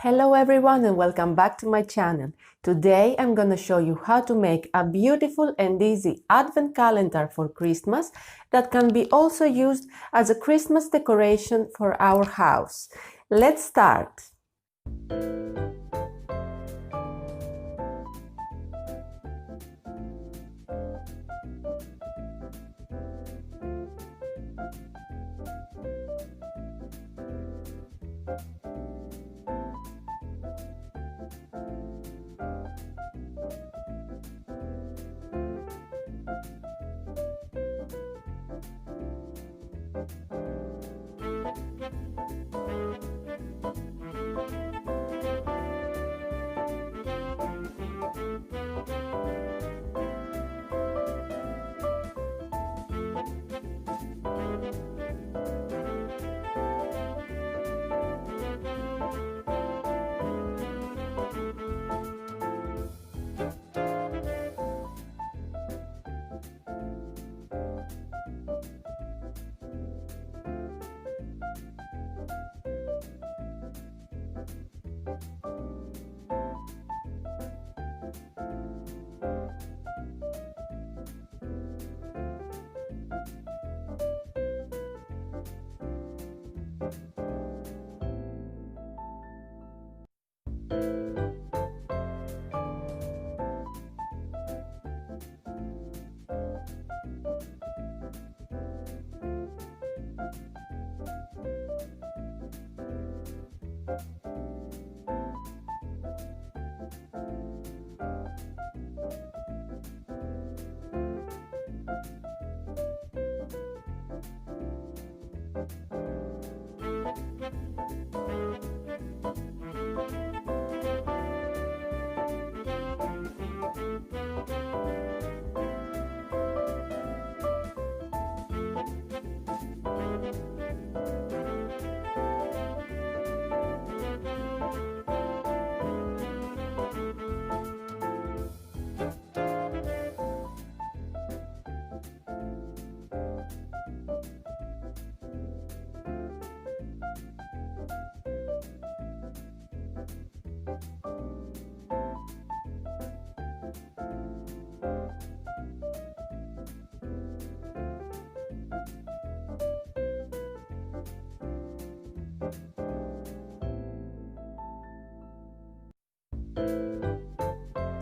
Hello everyone and welcome back to my channel. Today I'm going to show you how to make a beautiful and easy advent calendar for Christmas that can be also used as a Christmas decoration for our house. Let's start.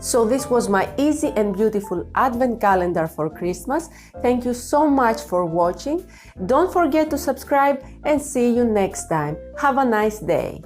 So this was my easy and beautiful advent calendar for Christmas. Thank you so much for watching. Don't forget to subscribe and see you next time. Have a nice day.